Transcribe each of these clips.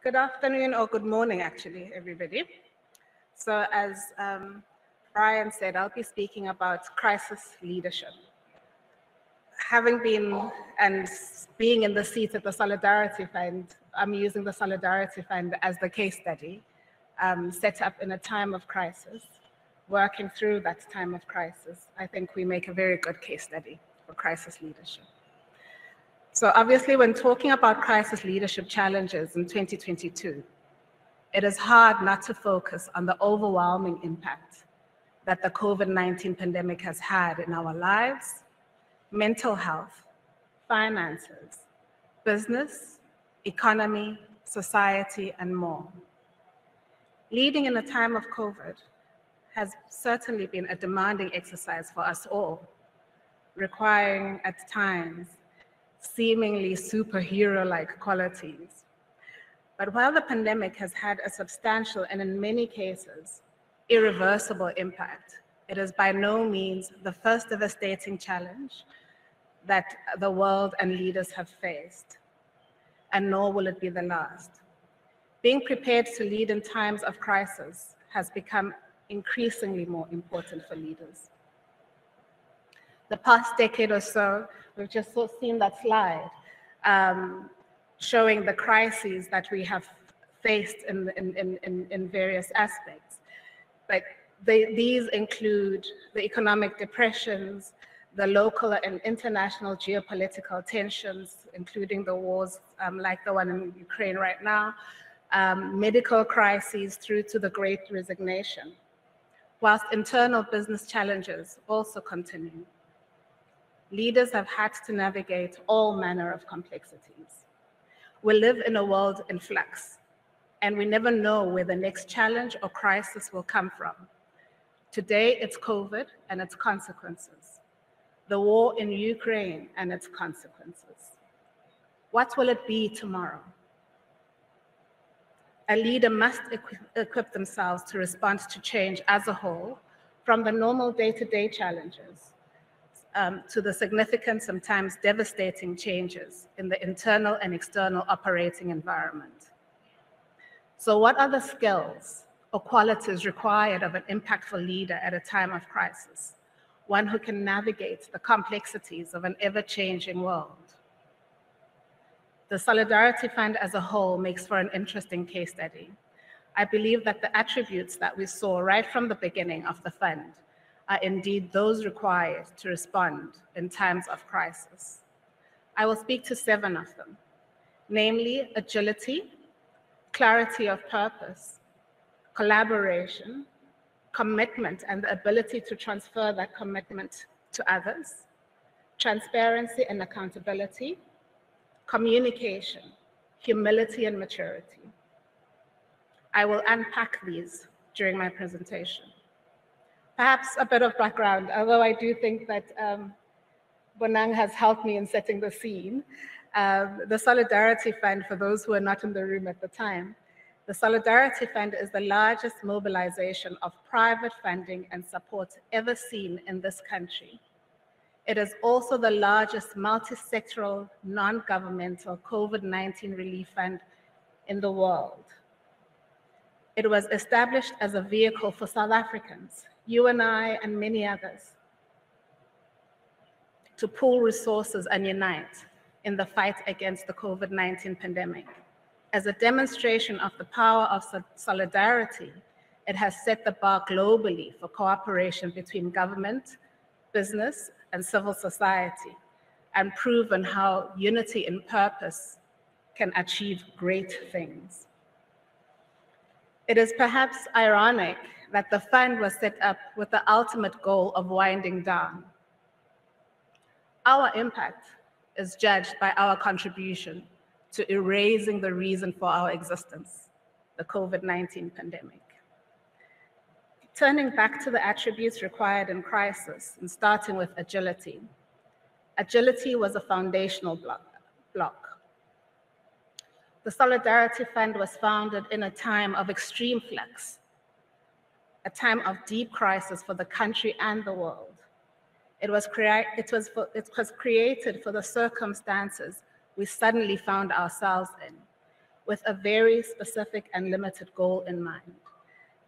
Good afternoon, or good morning, actually, everybody. So as Brian said, I'll be speaking about crisis leadership. Having been and being in the seat at the Solidarity Fund, I'm using the Solidarity Fund as the case study, set up in a time of crisis, working through that time of crisis. I think we make a very good case study for crisis leadership. So obviously, when talking about crisis leadership challenges in 2022, it is hard not to focus on the overwhelming impact that the COVID-19 pandemic has had in our lives, mental health, finances, business, economy, society, and more. Leading in a time of COVID has certainly been a demanding exercise for us all, requiring at times seemingly superhero-like qualities. But while the pandemic has had a substantial and in many cases, irreversible impact, it is by no means the first devastating challenge that the world and leaders have faced, and nor will it be the last. Being prepared to lead in times of crisis has become increasingly more important for leaders. The past decade or so, we've just seen that slide showing the crises that we have faced in various aspects. But these include the economic depressions, the local and international geopolitical tensions, including the wars like the one in Ukraine right now, medical crises through to the Great Resignation, whilst internal business challenges also continue. Leaders have had to navigate all manner of complexities. We live in a world in flux, and we never know where the next challenge or crisis will come from. Today, it's COVID and its consequences, the war in Ukraine and its consequences. What will it be tomorrow? A leader must equip themselves to respond to change as a whole, from the normal day-to-day challenges to the significant, sometimes devastating changes in the internal and external operating environment. So what are the skills or qualities required of an impactful leader at a time of crisis? One who can navigate the complexities of an ever-changing world. The Solidarity Fund as a whole makes for an interesting case study. I believe that the attributes that we saw right from the beginning of the fund are indeed those required to respond in times of crisis. I will speak to 7 of them, namely agility, clarity of purpose, collaboration, commitment and the ability to transfer that commitment to others, transparency and accountability, communication, humility and maturity. I will unpack these during my presentation. Perhaps a bit of background, although I do think that Bonang has helped me in setting the scene. The Solidarity Fund, for those who are not in the room at the time, the Solidarity Fund is the largest mobilization of private funding and support ever seen in this country. It is also the largest multi-sectoral, non-governmental COVID-19 relief fund in the world. It was established as a vehicle for South Africans, you and I and many others, to pool resources and unite in the fight against the COVID-19 pandemic. As a demonstration of the power of solidarity, it has set the bar globally for cooperation between government, business, and civil society, and proven how unity in purpose can achieve great things. It is perhaps ironic that the fund was set up with the ultimate goal of winding down. Our impact is judged by our contribution to erasing the reason for our existence, the COVID-19 pandemic. Turning back to the attributes required in crisis and starting with agility. Agility was a foundational block. The Solidarity Fund was founded in a time of extreme flux, a time of deep crisis for the country and the world. It was created for the circumstances we suddenly found ourselves in, with a very specific and limited goal in mind.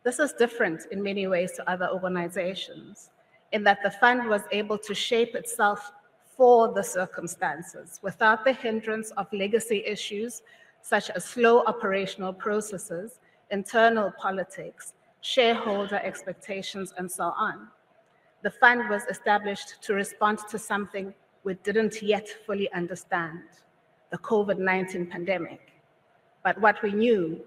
This is different in many ways to other organizations, in that the fund was able to shape itself for the circumstances without the hindrance of legacy issues such as slow operational processes, internal politics, shareholder expectations, and so on. The fund was established to respond to something we didn't yet fully understand, the COVID-19 pandemic, but what we knew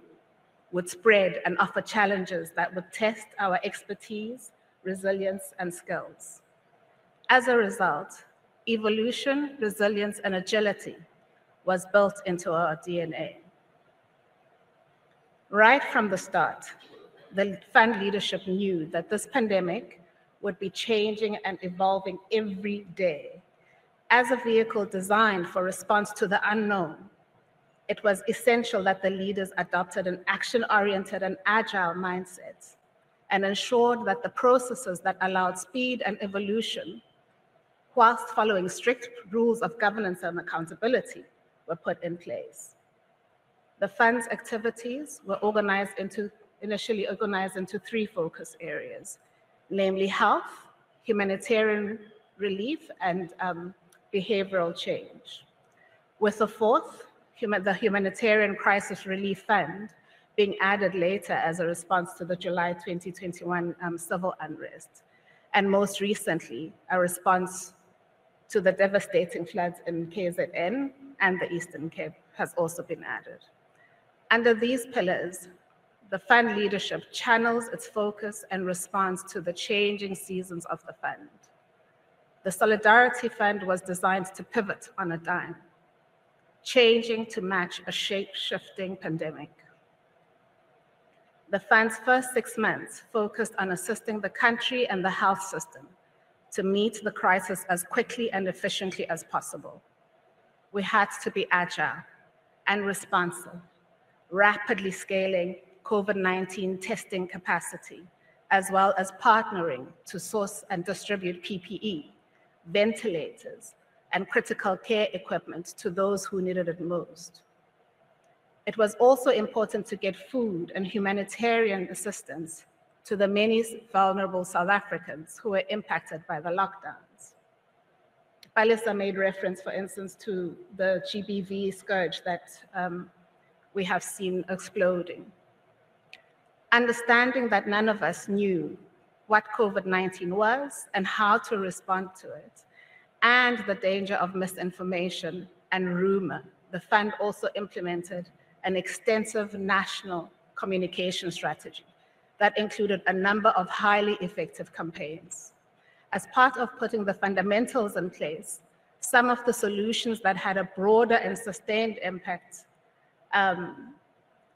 would spread and offer challenges that would test our expertise, resilience, and skills. As a result, evolution, resilience, and agility was built into our DNA. Right from the start, the fund leadership knew that this pandemic would be changing and evolving every day. As a vehicle designed for response to the unknown, it was essential that the leaders adopted an action-oriented and agile mindset and ensured that the processes that allowed speed and evolution, whilst following strict rules of governance and accountability, were put in place. The fund's activities were initially organized into three focus areas, namely health, humanitarian relief, and behavioral change. With the fourth, the Humanitarian Crisis Relief Fund, being added later as a response to the July 2021 civil unrest, and most recently, a response to the devastating floods in KZN and the Eastern Cape has also been added. Under these pillars, the fund leadership channels its focus and responds to the changing seasons of the fund. The Solidarity Fund was designed to pivot on a dime, changing to match a shape-shifting pandemic. The fund's first 6 months focused on assisting the country and the health system to meet the crisis as quickly and efficiently as possible. We had to be agile and responsive, rapidly scaling COVID-19 testing capacity, as well as partnering to source and distribute PPE, ventilators, and critical care equipment to those who needed it most. It was also important to get food and humanitarian assistance to the many vulnerable South Africans who were impacted by the lockdowns. Palisa made reference, for instance, to the GBV scourge that we have seen exploding. Understanding that none of us knew what COVID-19 was and how to respond to it, and the danger of misinformation and rumor, the fund also implemented an extensive national communication strategy that included a number of highly effective campaigns. As part of putting the fundamentals in place, some of the solutions that had a broader and sustained impact on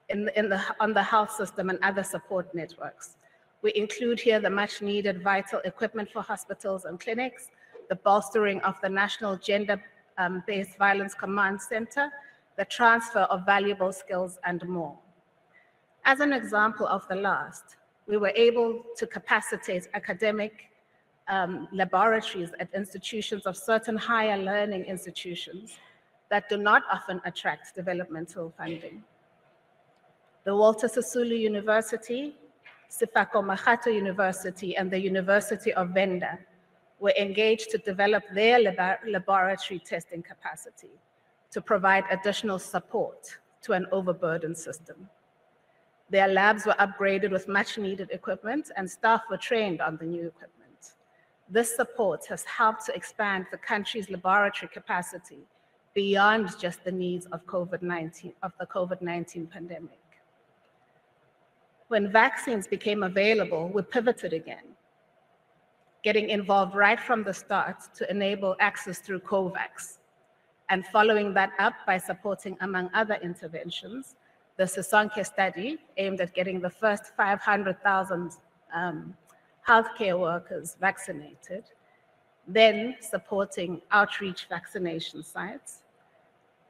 the health system and other support networks. We include here the much needed vital equipment for hospitals and clinics, the bolstering of the National Gender-Based Violence Command Center, the transfer of valuable skills, and more. As an example of the last, we were able to capacitate academic laboratories at institutions of certain higher learning institutions that do not often attract developmental funding. The Walter Sisulu University, Sefako Makgato University, and the University of Venda were engaged to develop their laboratory testing capacity to provide additional support to an overburdened system. Their labs were upgraded with much needed equipment and staff were trained on the new equipment. This support has helped to expand the country's laboratory capacity beyond just the needs of the COVID-19 pandemic. When vaccines became available, we pivoted again, getting involved right from the start to enable access through COVAX, and following that up by supporting, among other interventions, the Sisonke study aimed at getting the first 500,000 healthcare workers vaccinated, then supporting outreach vaccination sites,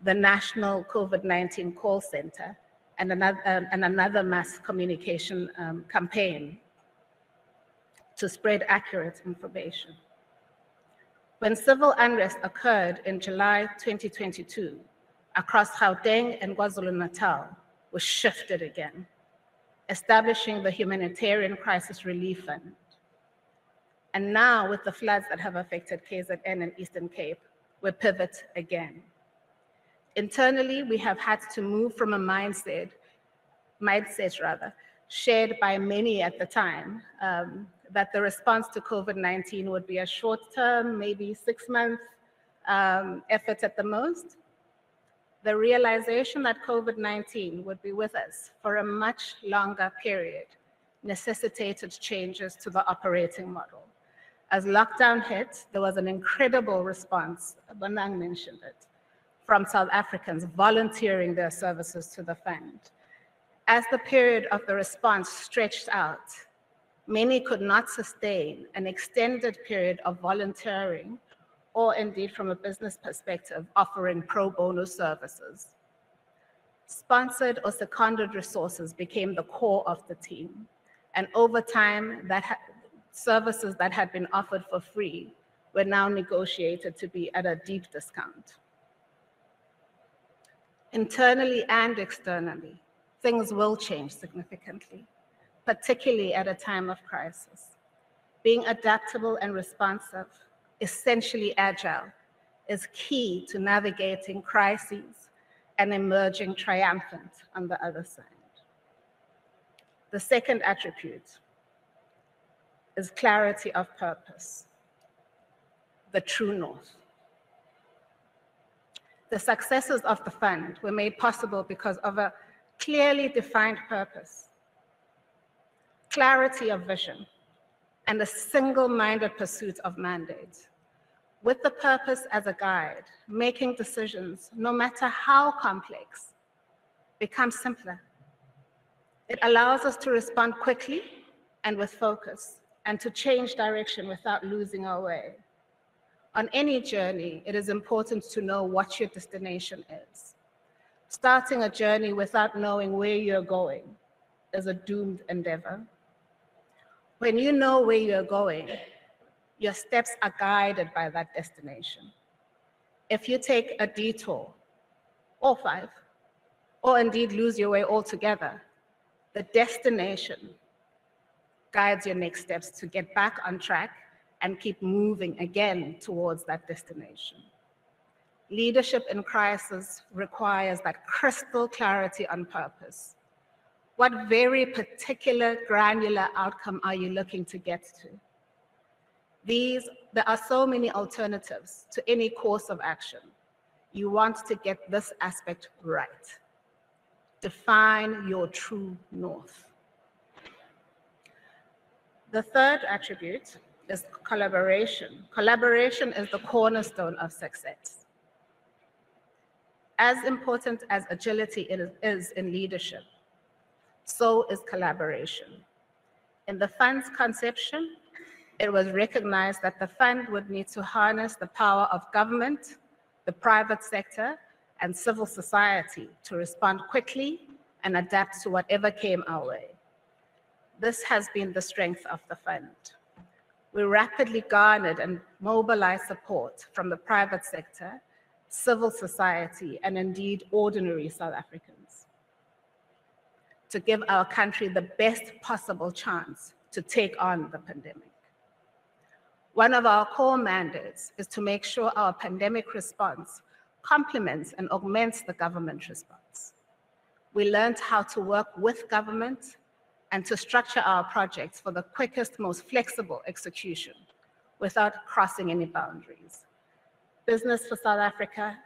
the National COVID-19 Call Center, and another mass communication campaign to spread accurate information. When civil unrest occurred in July 2022, across Gauteng and KwaZulu-Natal was shifted again, establishing the Humanitarian Crisis Relief Fund. And now, with the floods that have affected KZN and Eastern Cape, we pivot again. Internally, we have had to move from a mindset shared by many at the time, that the response to COVID-19 would be a short-term, maybe 6-month effort at the most. The realization that COVID-19 would be with us for a much longer period necessitated changes to the operating model. As lockdown hit, there was an incredible response, Bonang mentioned it, from South Africans volunteering their services to the fund. As the period of the response stretched out, many could not sustain an extended period of volunteering, or indeed from a business perspective, offering pro bono services. Sponsored or seconded resources became the core of the team, and over time, services that had been offered for free were now negotiated to be at a deep discount. Internally and externally, things will change significantly, particularly at a time of crisis. Being adaptable and responsive, essentially agile, is key to navigating crises and emerging triumphant on the other side. The second attribute is clarity of purpose, the true north. The successes of the fund were made possible because of a clearly defined purpose, clarity of vision, and a single-minded pursuit of mandate. With the purpose as a guide, making decisions, no matter how complex, becomes simpler. It allows us to respond quickly and with focus, and to change direction without losing our way. On any journey, it is important to know what your destination is. Starting a journey without knowing where you're going is a doomed endeavor. When you know where you're going, your steps are guided by that destination. If you take a detour, or 5, or indeed lose your way altogether, the destination guides your next steps to get back on track and keep moving again towards that destination. Leadership in crisis requires that crystal clarity on purpose. What very particular granular outcome are you looking to get to? There are so many alternatives to any course of action. You want to get this aspect right. Define your true north. The third attribute is collaboration. Collaboration is the cornerstone of success. As important as agility is in leadership, so is collaboration. In the fund's conception, it was recognized that the fund would need to harness the power of government, the private sector, and civil society to respond quickly and adapt to whatever came our way. This has been the strength of the fund. We rapidly garnered and mobilized support from the private sector, civil society, and indeed ordinary South Africans to give our country the best possible chance to take on the pandemic. One of our core mandates is to make sure our pandemic response complements and augments the government response. We learned how to work with government and to structure our projects for the quickest, most flexible execution without crossing any boundaries. Business for South Africa,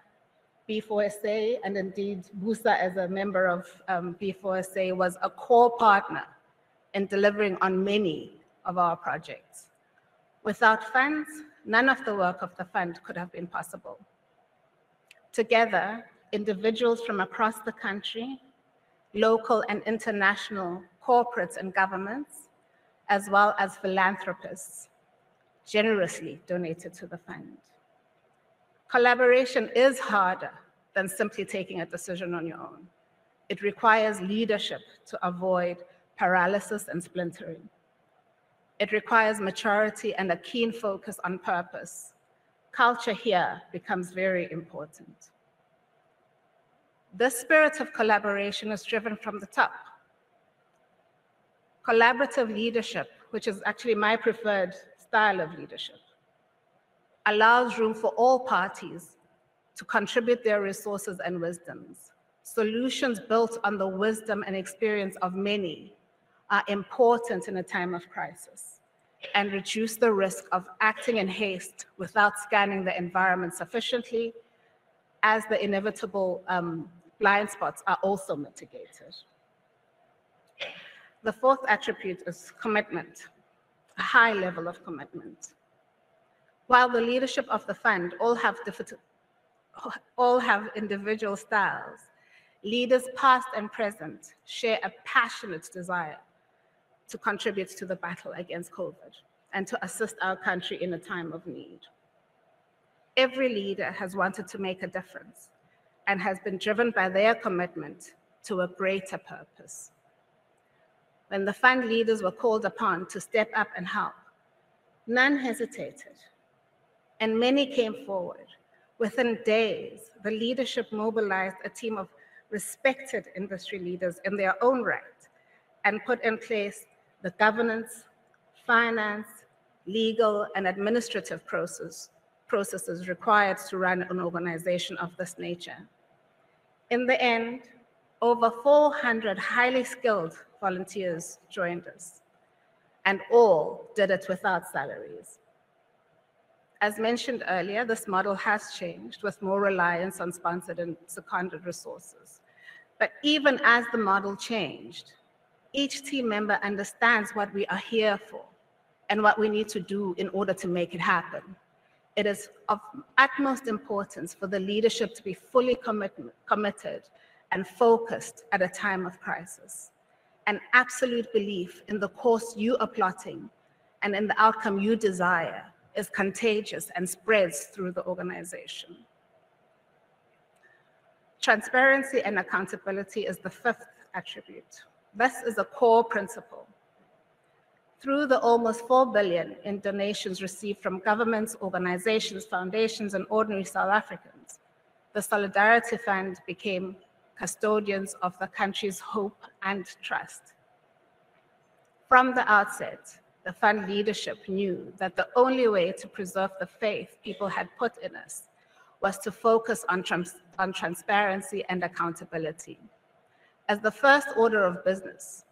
B4SA, and indeed Busa as a member of B4SA was a core partner in delivering on many of our projects. Without funds, none of the work of the fund could have been possible. Together, individuals from across the country, local and international corporates and governments, as well as philanthropists, generously donated to the fund. Collaboration is harder than simply taking a decision on your own. It requires leadership to avoid paralysis and splintering. It requires maturity and a keen focus on purpose. Culture here becomes very important. This spirit of collaboration is driven from the top. Collaborative leadership, which is actually my preferred style of leadership, allows room for all parties to contribute their resources and wisdoms. Solutions built on the wisdom and experience of many are important in a time of crisis and reduce the risk of acting in haste without scanning the environment sufficiently, as the inevitable blind spots are also mitigated. The fourth attribute is commitment, a high level of commitment. While the leadership of the fund all have individual styles, leaders past and present share a passionate desire to contribute to the battle against COVID and to assist our country in a time of need. Every leader has wanted to make a difference and has been driven by their commitment to a greater purpose. When the fund leaders were called upon to step up and help, none hesitated, and many came forward. Within days, the leadership mobilized a team of respected industry leaders in their own right and put in place the governance, finance, legal, and administrative processes required to run an organization of this nature. In the end, over 400 highly skilled volunteers joined us, and all did it without salaries. As mentioned earlier, this model has changed with more reliance on sponsored and seconded resources. But even as the model changed, each team member understands what we are here for and what we need to do in order to make it happen. It is of utmost importance for the leadership to be fully committed and focused at a time of crisis. An absolute belief in the course you are plotting and in the outcome you desire is contagious and spreads through the organization. Transparency and accountability is the fifth attribute. This is a core principle. Through the almost 4 billion in donations received from governments, organizations, foundations, and ordinary South Africans, the Solidarity Fund became custodians of the country's hope and trust. From the outset, the fund leadership knew that the only way to preserve the faith people had put in us was to focus on transparency and accountability. As the first order of business,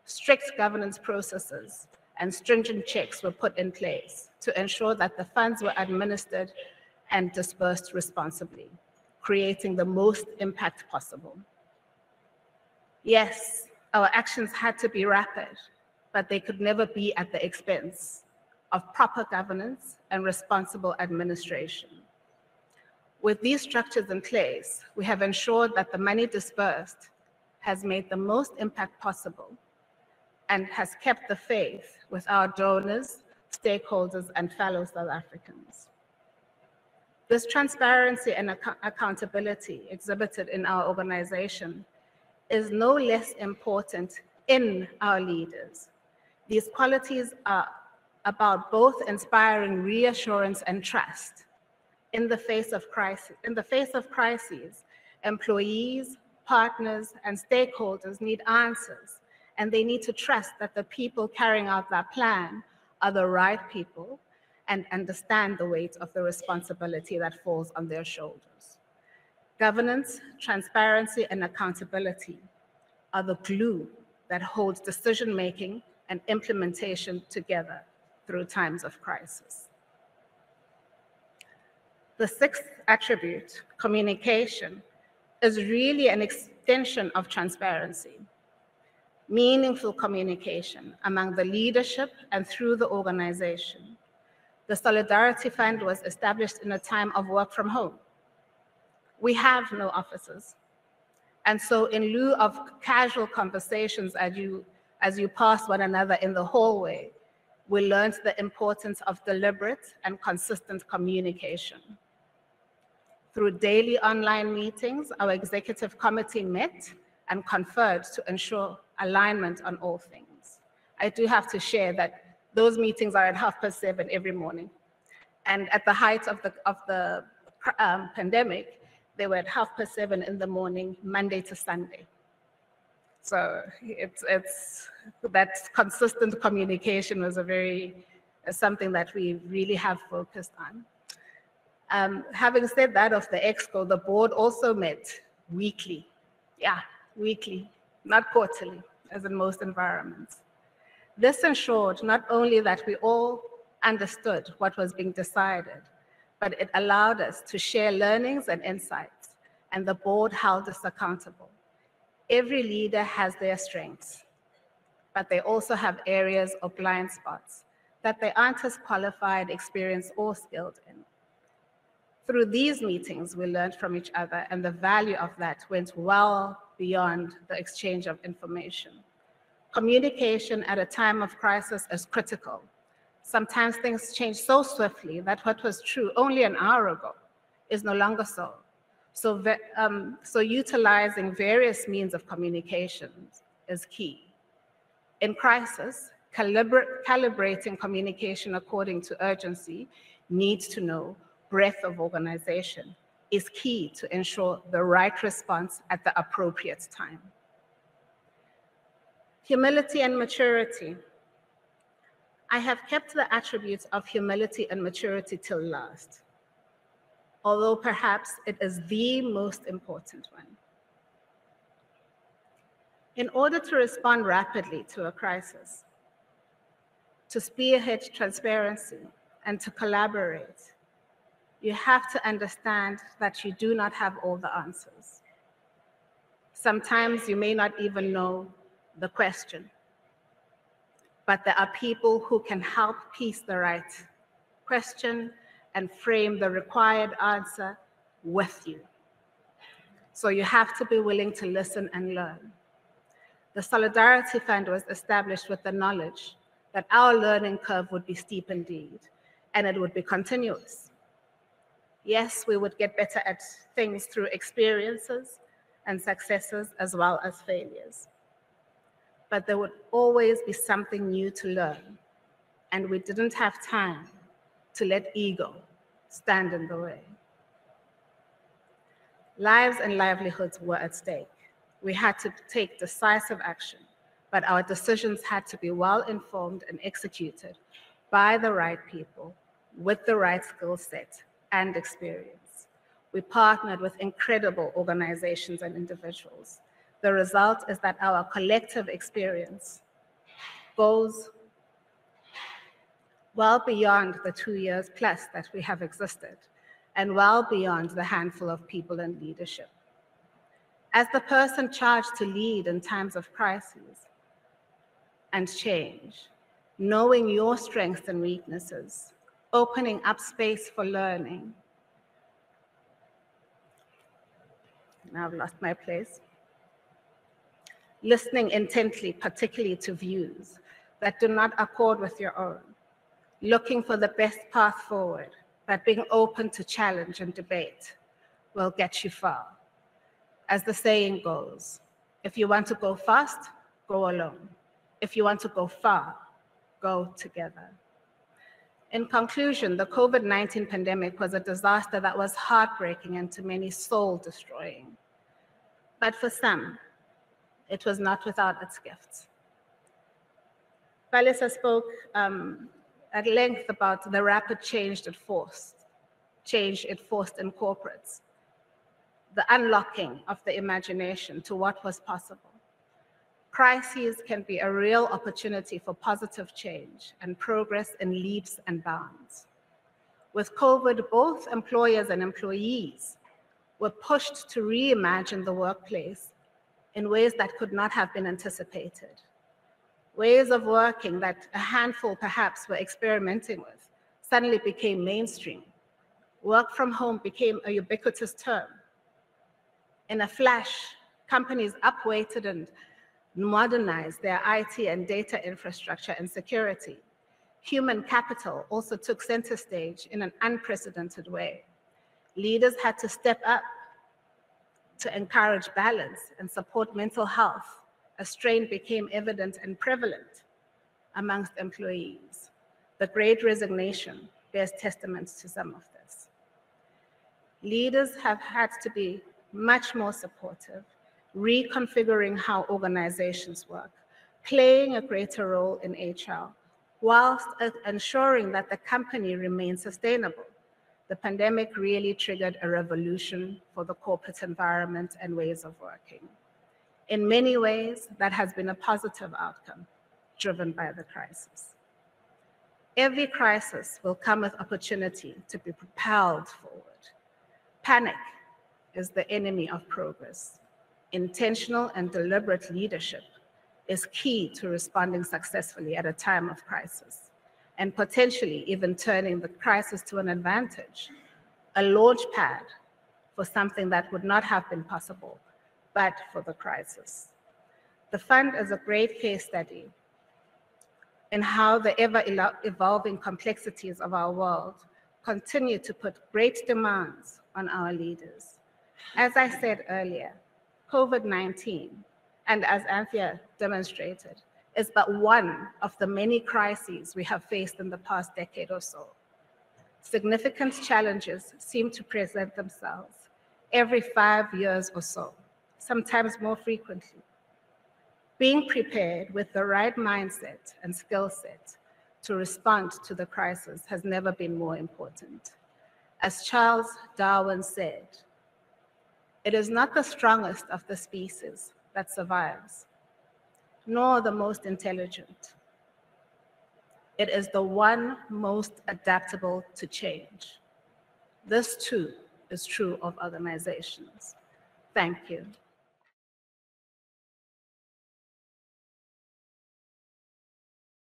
strict governance processes and stringent checks were put in place to ensure that the funds were administered and dispersed responsibly, creating the most impact possible. Yes, our actions had to be rapid, but they could never be at the expense of proper governance and responsible administration. With these structures in place, we have ensured that the money dispersed has made the most impact possible and has kept the faith with our donors, stakeholders, and fellow South Africans. This transparency and accountability exhibited in our organization is no less important in our leaders. These qualities are about both inspiring reassurance and trust. In the face of crises, employees, partners, and stakeholders need answers, and they need to trust that the people carrying out that plan are the right people and understand the weight of the responsibility that falls on their shoulders. Governance, transparency, and accountability are the glue that holds decision-making and implementation together through times of crisis. The sixth attribute, communication, is really an extension of transparency. Meaningful communication among the leadership and through the organization. The Solidarity Fund was established in a time of work from home. We have no offices. And so in lieu of casual conversations as you pass one another in the hallway, we learned the importance of deliberate and consistent communication. Through daily online meetings, our executive committee met and conferred to ensure alignment on all things. I do have to share that those meetings are at 7:30 every morning. And at the height of the pandemic, They were at 7:30 in the morning, Monday to Sunday. So it's that consistent communication was something that we really have focused on. Having said that of the EXCO, the board also met weekly. Yeah, weekly, not quarterly, as in most environments. This ensured not only that we all understood what was being decided, but it allowed us to share learnings and insights, and the board held us accountable. Every leader has their strengths, but they also have areas or blind spots that they aren't as qualified, experienced, or skilled in. Through these meetings, we learned from each other, and the value of that went well beyond the exchange of information. Communication at a time of crisis is critical. Sometimes things change so swiftly that what was true only an hour ago is no longer so. So utilizing various means of communication is key. In crisis, calibrating communication according to urgency, need to know, breadth of organization is key to ensure the right response at the appropriate time. Humility and maturity. I have kept the attributes of humility and maturity till last, although perhaps it is the most important one. In order to respond rapidly to a crisis, to spearhead transparency, and to collaborate, you have to understand that you do not have all the answers. Sometimes you may not even know the question, but there are people who can help piece the right question and frame the required answer with you. So you have to be willing to listen and learn. The Solidarity Fund was established with the knowledge that our learning curve would be steep indeed, and it would be continuous. Yes, we would get better at things through experiences and successes as well as failures. But there would always be something new to learn, and we didn't have time to let ego stand in the way. Lives and livelihoods were at stake. We had to take decisive action, but our decisions had to be well-informed and executed by the right people with the right skill set and experience. We partnered with incredible organizations and individuals. The result is that our collective experience goes well beyond the 2 years plus that we have existed, and well beyond the handful of people in leadership. As the person charged to lead in times of crises and change, knowing your strengths and weaknesses, opening up space for learning. Now I've lost my place. Listening intently, particularly to views that do not accord with your own. Looking for the best path forward, but being open to challenge and debate will get you far. As the saying goes, if you want to go fast, go alone. If you want to go far, go together. In conclusion, the COVID-19 pandemic was a disaster that was heartbreaking and to many soul-destroying. But for some, it was not without its gifts. Palisa spoke at length about the rapid change it forced in corporates, the unlocking of the imagination to what was possible. Crises can be a real opportunity for positive change and progress in leaps and bounds. With COVID, both employers and employees were pushed to reimagine the workplace in ways that could not have been anticipated. Ways of working that a handful perhaps were experimenting with suddenly became mainstream. Work from home became a ubiquitous term. In a flash, companies upweighted and modernized their IT and data infrastructure and security. Human capital also took center stage in an unprecedented way. Leaders had to step up to encourage balance and support mental health. A strain became evident and prevalent amongst employees. The Great Resignation bears testament to some of this. Leaders have had to be much more supportive, reconfiguring how organizations work, playing a greater role in HR, whilst ensuring that the company remains sustainable. The pandemic really triggered a revolution for the corporate environment and ways of working. In many ways, that has been a positive outcome, driven by the crisis. Every crisis will come with opportunity to be propelled forward. Panic is the enemy of progress. Intentional and deliberate leadership is key to responding successfully at a time of crisis, and potentially even turning the crisis to an advantage, a launch pad for something that would not have been possible but for the crisis. The fund is a great case study in how the ever-evolving complexities of our world continue to put great demands on our leaders. As I said earlier, COVID-19, and as Anthea demonstrated, is but one of the many crises we have faced in the past decade or so. Significant challenges seem to present themselves every 5 years or so, sometimes more frequently. Being prepared with the right mindset and skill set to respond to the crisis has never been more important. As Charles Darwin said, it is not the strongest of the species that survives, nor the most intelligent. It is the one most adaptable to change. This too is true of organizations. Thank you.